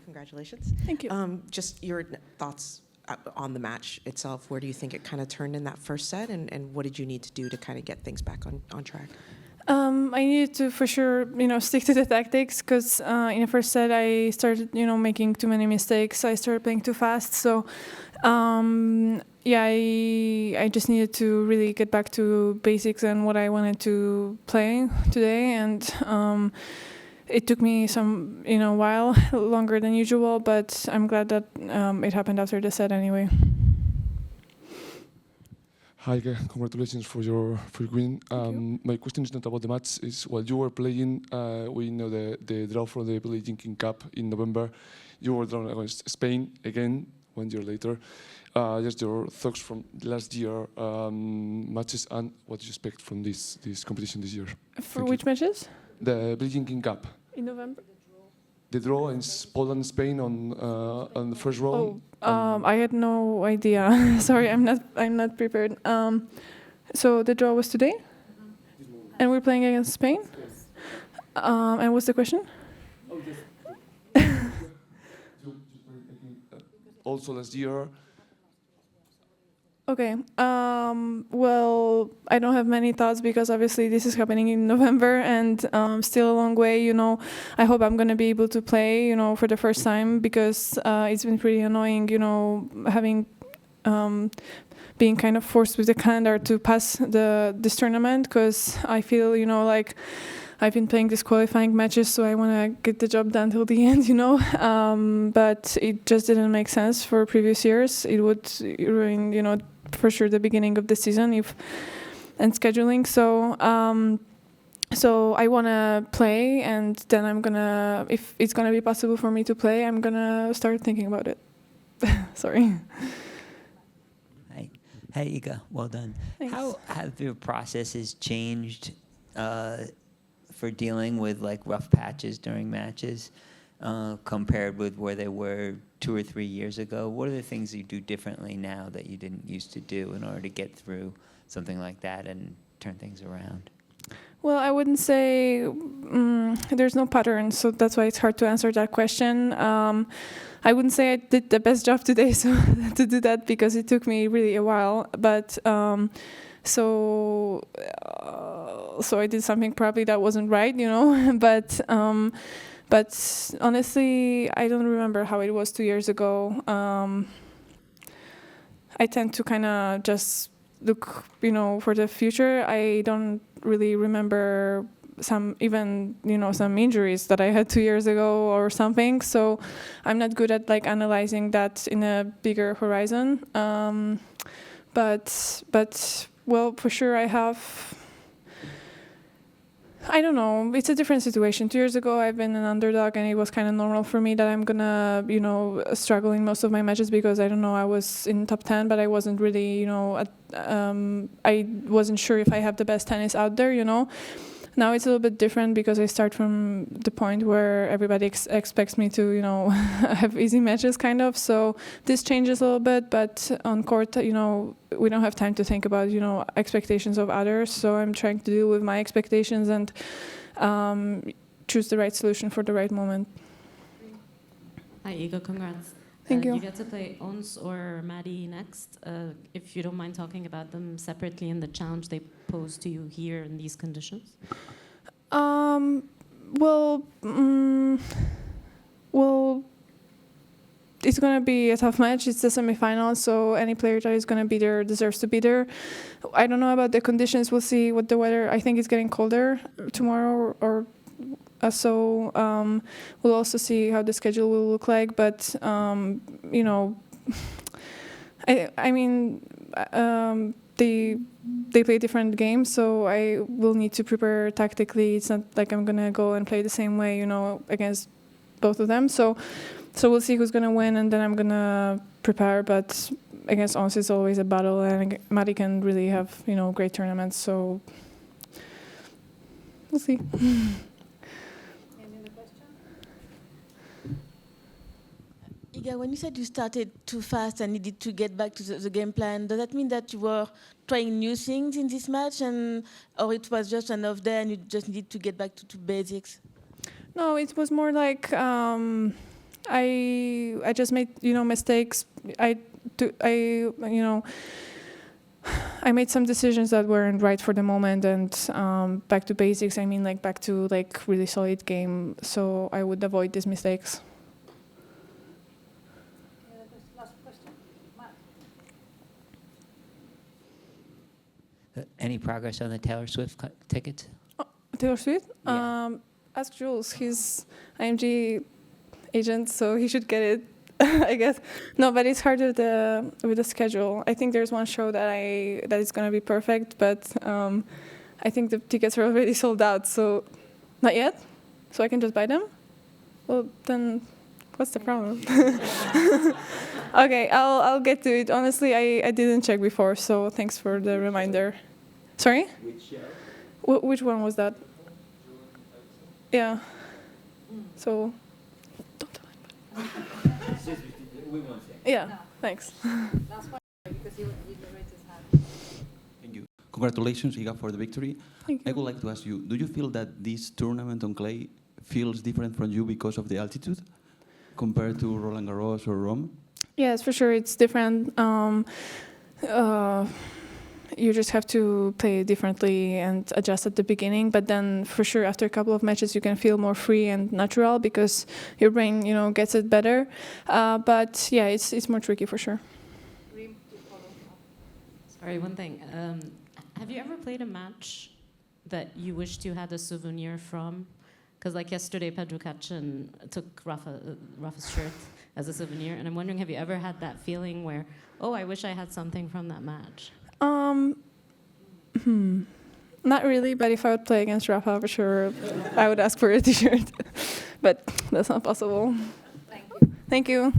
Congratulations. Thank you. Just your thoughts on the match itself. Where do you think it kind of turned in that first set, and what did you need to do to kind of get things back on track? I needed to, for sure, stick to the tactics, because in the first set I started, making too many mistakes. I started playing too fast. So, I just needed to really get back to basics and what I wanted to play today. And it took me some, while longer than usual, but I'm glad that it happened after the set anyway. Hi, congratulations for your win. My question is not about the match. Is while you were playing, we know the draw for the Billie Jean King Cup in November. You were drawn against Spain again 1 year later. Just your thoughts from last year matches and what you expect from this competition this year. For which matches? The Billie Jean King Cup. In November. The draw in Poland, Spain on the first round. I had no idea. Sorry, I'm not prepared. So the draw was today, and we're playing against Spain. Yes. And what's the question? Also last year. Okay. Well, I don't have many thoughts because obviously this is happening in November and still a long way. I hope I'm going to be able to play, for the first time, because it's been pretty annoying, having being kind of forced with the calendar to pass this tournament, because I feel, like I've been playing these qualifying matches, so I want to get the job done till the end, But it just didn't make sense for previous years. It would ruin, for sure, the beginning of the season and scheduling. So I want to play, and then I'm gonna, if it's gonna be possible for me to play, I'm gonna start thinking about it. Sorry. Hi, Iga. Well done. Thanks. How have your processes changed for dealing with rough patches during matches compared with where they were 2 or 3 years ago? What are the things you do differently now that you didn't used to do in order to get through something like that and turn things around? Well, I wouldn't say there's no pattern, so that's why it's hard to answer that question. I wouldn't say I did the best job today to do that, because it took me really a while. But so I did something probably that wasn't right, But honestly, I don't remember how it was 2 years ago. I tend to kind of just look, for the future. I don't really remember some injuries that I had 2 years ago or something. So I'm not good at analyzing that in a bigger horizon. But well, for sure I have. I don't know. It's a different situation. 2 years ago, I've been an underdog, and it was kind of normal for me that I'm gonna, struggle in most of my matches because I was in top 10, but I wasn't really, I wasn't sure if I have the best tennis out there, Now it's a little bit different because I start from the point where everybody expects me to, have easy matches, kind of. So this changes a little bit, but on court, we don't have time to think about, expectations of others. So I'm trying to deal with my expectations and choose the right solution for the right moment. Hi, Iga, congrats. Thank you. You get to play Ons or Maddie next. If you don't mind talking about them separately and the challenge they pose to you here in these conditions. Well, it's going to be a tough match. It's the semifinal, so any player that is going to be there deserves to be there. I don't know about the conditions. We'll see what the weather. I think it's getting colder tomorrow, or so we'll also see how the schedule will look like. But they play different games, so I will need to prepare tactically. It's not like I'm gonna go and play the same way, against both of them. So we'll see who's gonna win, and then I'm gonna prepare. But against Ons, it's always a battle, and Maddie can really have great tournaments. So we'll see. Iga, when you said you started too fast and needed to get back to the game plan, does that mean that you were trying new things in this match, or it was just an off day and you just needed to get back to basics? No, it was more like I just made mistakes. I made some decisions that weren't right for the moment, and back to basics. I mean, like back to like really solid game. So I would avoid these mistakes. Last question, Matt. Any progress on the Taylor Swift tickets? Taylor Swift? Yeah. Ask Jules. He's IMG agent, so he should get it. I guess. No, but it's hard with the schedule. I think there's one show that is gonna be perfect, but I think the tickets are already sold out. So not yet. So I can just buy them. Well, then what's the problem? Okay, I'll get to it. Honestly, I didn't check before, so thanks for the reminder. Sorry? Which show? Which one was that? Yeah. So. Don't tell anybody. We won't say. Yeah. Thanks. Last question, because you raised his hand. Thank you. Congratulations, Iga, for the victory. Thank you. I would like to ask you, do you feel that this tournament on clay feels different from you because of the altitude compared to Roland Garros or Rome? Yes, for sure, it's different. You just have to play differently and adjust at the beginning, but then for sure after a couple of matches you can feel more free and natural because your brain, gets it better. But yeah, it's more tricky for sure. Sorry, one thing. Have you ever played a match that you wished you had a souvenir from? Because like yesterday, Pedro Cachin took Rafa's shirt as a souvenir, and I'm wondering, have you ever had that feeling where, oh, I wish I had something from that match? Not really, but if I would play against Rafa, for sure, I would ask for a t-shirt. But that's not possible. Thank you. Thank you.